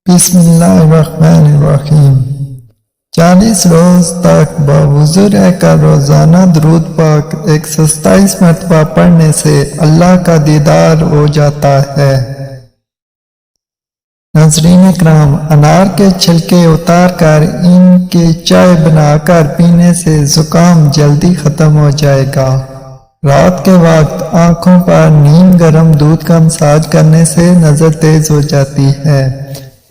بسم اللہ الرحمن الرحیم 40 روز تک بوضو رہ کر روزانہ درود پاک 127 مرتبہ پڑھنے سے اللہ کا دیدار ہو جاتا ہے۔ ناظرین اکرام، انار کے چھلکے اتار کر ان کے چائے بنا کر پینے سے زکام جلدی ختم ہو جائے گا۔ رات کے وقت آنکھوں پر نیم گرم دودھ کا مساج کرنے سے نظر تیز ہو جاتی ہے۔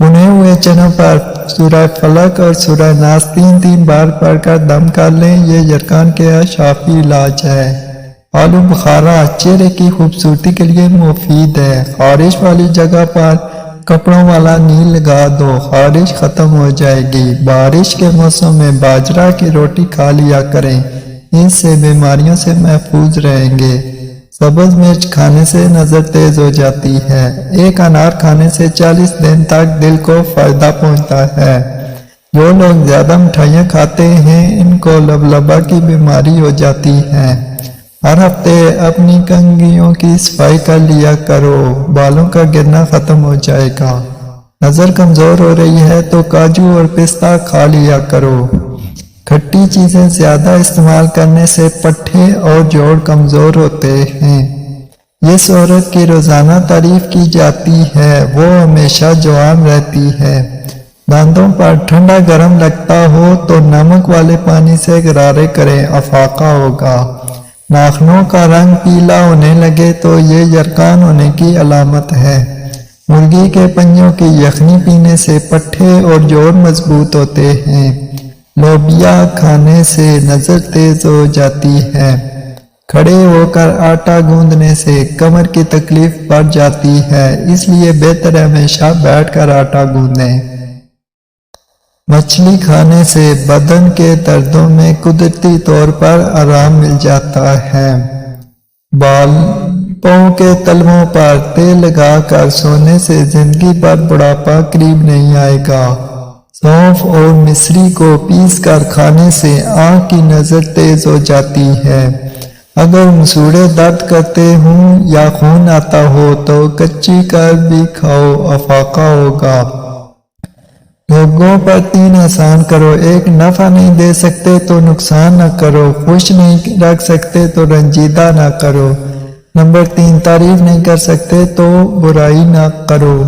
بنے ہوئے چنوں پر سورہ فلق اور سورہ ناس 3 بار پڑھ کر دم کر لیں، یہ یرکان کے شافی علاج ہے۔ آلو بخارا چہرے کی خوبصورتی کے لیے مفید ہے۔ خارش والی جگہ پر کپڑوں والا نیل لگا دو، خارش ختم ہو جائے گی۔ بارش کے موسم میں باجرہ کی روٹی کھا لیا کریں، اس سے بیماریوں سے محفوظ رہیں گے۔ سبز مرچ کھانے سے نظر تیز ہو جاتی ہے۔ ایک انار کھانے سے 40 دن تک دل کو فائدہ پہنچتا ہے۔ جو لوگ زیادہ مٹھائیاں کھاتے ہیں ان کو لبلبہ کی بیماری ہو جاتی ہے۔ ہر ہفتے اپنی کنگھیوں کی صفائی کر لیا کرو، بالوں کا گرنا ختم ہو جائے گا۔ نظر کمزور ہو رہی ہے تو کاجو اور پستہ کھا لیا کرو۔ کھٹی چیزیں زیادہ استعمال کرنے سے پٹھے اور جوڑ کمزور ہوتے ہیں۔ جس عورت کی روزانہ تعریف کی جاتی ہے وہ ہمیشہ جوان رہتی ہے۔ دانتوں پر ٹھنڈا گرم لگتا ہو تو نمک والے پانی سے غرارے کریں، افاقہ ہوگا۔ ناخنوں کا رنگ پیلا ہونے لگے تو یہ یرکان ہونے کی علامت ہے۔ مرغی کے پنجوں کی یخنی پینے سے پٹھے اور جوڑ مضبوط ہوتے ہیں۔ لوبیا کھانے سے نظر تیز ہو جاتی ہے۔ کھڑے ہو کر آٹا گوندنے سے کمر کی تکلیف بڑھ جاتی ہے، اس لیے بہتر ہے ہمیشہ بیٹھ کر آٹا گوندیں۔ مچھلی کھانے سے بدن کے دردوں میں قدرتی طور پر آرام مل جاتا ہے۔ بالوں کے تلووں پر تیل لگا کر سونے سے زندگی بھر بڑھاپا قریب نہیں آئے گا۔ سونف اور مصری کو پیس کر کھانے سے آنکھ کی نظر تیز ہو جاتی ہے۔ اگر مسوڑے درد کرتے ہوں یا خون آتا ہو تو کچی کر بھی کھاؤ، افاقہ ہوگا۔ لوگوں پر 3 احسان کرو، 1 نفع نہیں دے سکتے تو نقصان نہ کرو، خوش نہیں رکھ سکتے تو رنجیدہ نہ کرو، نمبر 3 تعریف نہیں کر سکتے تو برائی نہ کرو۔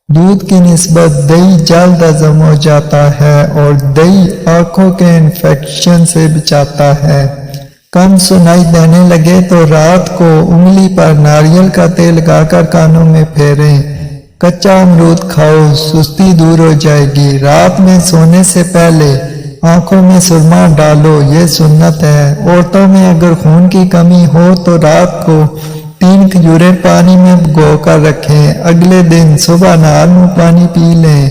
دودھ کی نسبت دہی جلد ہضم ہو جاتا ہے اور دہی آنکھوں کے انفیکشن سے بچاتا ہے۔ کم سنائی دینے لگے تو رات کو انگلی پر ناریل کا تیل لگا کر کانوں میں پھیریں۔ کچا امرود کھاؤ، سستی دور ہو جائے گی۔ رات میں سونے سے پہلے آنکھوں میں سرما ڈالو، یہ سنت ہے۔ عورتوں میں اگر خون کی کمی ہو تو رات کو 3 کھجوریں پانی میں بھگو کر رکھیں، اگلے دن صبح نہار منہ پانی پی لیں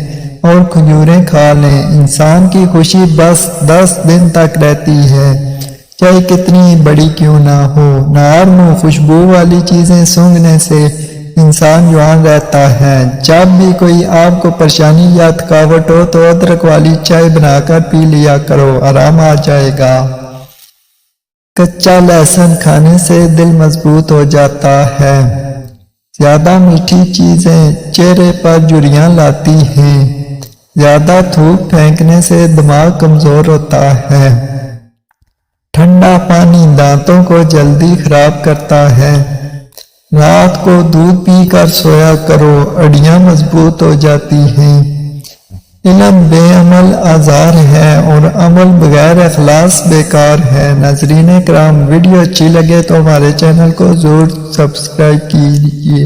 اور کھجوریں کھا لیں۔ انسان کی خوشی بس 10 دن تک رہتی ہے، چاہے کتنی بڑی کیوں نہ ہو۔ نہار منہ خوشبو والی چیزیں سونگھنے سے انسان جوان رہتا ہے۔ جب بھی کوئی آپ کو پریشانی یا تھکاوٹ ہو تو ادرک والی چائے بنا کر پی لیا کرو، آرام آ جائے گا۔ کچا لہسن کھانے سے دل مضبوط ہو جاتا ہے۔ زیادہ میٹھی چیزیں چہرے پر جھریاں لاتی ہیں۔ زیادہ تھوک پھینکنے سے دماغ کمزور ہوتا ہے۔ ٹھنڈا پانی دانتوں کو جلدی خراب کرتا ہے۔ رات کو دودھ پی کر سویا کرو، ہڈیاں مضبوط ہو جاتی ہیں۔ علم بے عمل آزار ہے اور عمل بغیر اخلاص بیکار ہے۔ ناظرین کرام، ویڈیو اچھی لگے تو ہمارے چینل کو ضرور سبسکرائب کیجیے۔